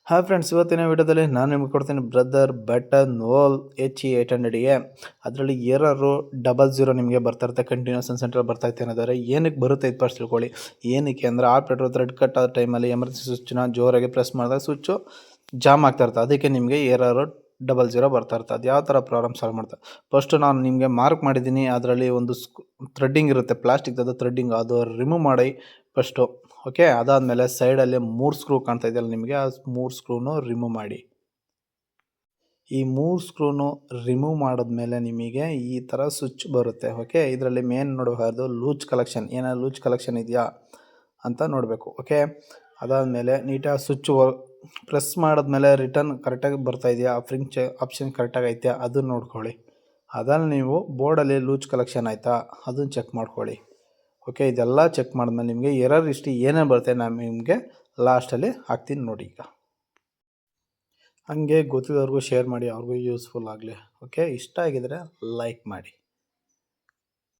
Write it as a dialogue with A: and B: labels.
A: Hi friends, ಇವತ್ತಿನ ವಿಡಿಯೋದಲ್ಲಿ ನಾನು ನಿಮಗೆ ಕೊಡ್ತೀನಿ ಬ್ರದರ್ ಬಟನ್ ಹೋಲ್ HE800ಗೆ ಅದರಲ್ಲಿ ಏರರು 00 ನಿಮಗೆ ಬರ್ತಾ ಇರುತ್ತೆ. ಕಂಟಿನ್ಯೂಸ್ ಸೆಂಟ್ರಲ್ ಬರ್ತಾ ಇತ್ತು ಅನ್ನೋದಾರೆ ಏನಕ್ಕೆ ಬರುತ್ತೆ ಇದು ಫಸ್ಟ್ ತಿಳ್ಕೊಳ್ಳಿ. ಏನಕ್ಕೆ ಅಂದರೆ ಆಪ್ರೇಟರ್ ಥ್ರೆಡ್ ಕಟ್ ಆದ ಟೈಮಲ್ಲಿ ಎಮರ್ಜೆನ್ಸಿ ಸ್ವಿಚ್ನ ಜೋರಾಗಿ ಪ್ರೆಸ್ ಮಾಡಿದಾಗ ಸ್ವಿಚ್ಚು ಜಾಮ್ ಆಗ್ತಾ ಇರ್ತದೆ. ಅದಕ್ಕೆ ನಿಮಗೆ ಏರರು 00 ಬರ್ತಾ ಇರ್ತದೆ. ಅದು ಯಾವ ಥರ ಪ್ರಾಬ್ಲಮ್ ಸಾಲ್ವ್ ಮಾಡ್ತಾರೆ ಫಸ್ಟು ನಾನು ನಿಮಗೆ ಮಾರ್ಕ್ ಮಾಡಿದ್ದೀನಿ. ಅದರಲ್ಲಿ ಒಂದು ಥ್ರೆಡ್ಡಿಂಗ್ ಇರುತ್ತೆ, ಪ್ಲಾಸ್ಟಿಕ್ದು ಥ್ರೆಡ್ಡಿಂಗ್, ಅದು ರಿಮೂವ್ ಮಾಡಿ ಫಸ್ಟು. ಓಕೆ, ಅದಾದಮೇಲೆ ಸೈಡಲ್ಲಿ 3 ಸ್ಕ್ರೂ ಕಾಣ್ತಾ ಇದೆಯಲ್ಲ ನಿಮಗೆ, ಆ 3 ಸ್ಕ್ರೂನು ರಿಮೂವ್ ಮಾಡಿ. ಈ 3 ಸ್ಕ್ರೂನು ರಿಮೂವ್ ಮಾಡಿದ್ಮೇಲೆ ನಿಮಗೆ ಈ ಥರ ಸ್ವಿಚ್ ಬರುತ್ತೆ. ಓಕೆ, ಇದರಲ್ಲಿ ಮೇನ್ ನೋಡಬೇಕಾದ್ರು ಲೂಜ್ ಕಲೆಕ್ಷನ್, ಏನಾದ್ರು ಲೂಜ್ ಕಲೆಕ್ಷನ್ ಇದೆಯಾ ಅಂತ ನೋಡಬೇಕು. ಓಕೆ, ಅದಾದಮೇಲೆ ನೀಟಾಗಿ ಸ್ವಿಚ್ ಪ್ರೆಸ್ ಮಾಡಿದ್ಮೇಲೆ ರಿಟರ್ನ್ ಕರೆಕ್ಟಾಗಿ ಬರ್ತಾ ಇದೆಯಾ, ಫ್ರಿಂಚ್ ಆಪ್ಷನ್ ಕರೆಕ್ಟಾಗಿ ಐತೆ ಅದನ್ನು ನೋಡ್ಕೊಳ್ಳಿ. ಅದಲ್ಲಿ ನೀವು ಬೋರ್ಡಲ್ಲಿ ಲೂಜ್ ಕಲೆಕ್ಷನ್ ಆಯಿತಾ ಅದನ್ನು ಚೆಕ್ ಮಾಡ್ಕೊಳ್ಳಿ. ಓಕೆ, ಇದೆಲ್ಲ ಚೆಕ್ ಮಾಡಿದ್ಮೇಲೆ ನಿಮಗೆ ಎರರ್ ಹಿಸ್ಟ್ರಿ ಏನೇನು ಬರುತ್ತೆ ನಾನು ನಿಮಗೆ ಲಾಸ್ಟಲ್ಲಿ ಹಾಕ್ತೀನಿ ನೋಡಿ. ಈಗ ಹಾಗೆ ಗೊತ್ತಿದ್ದವ್ರಿಗೂ ಶೇರ್ ಮಾಡಿ, ಅವ್ರಿಗೂ ಯೂಸ್ಫುಲ್ ಆಗಲಿ. ಓಕೆ, ಇಷ್ಟ ಆಗಿದರೆ ಲೈಕ್ ಮಾಡಿ.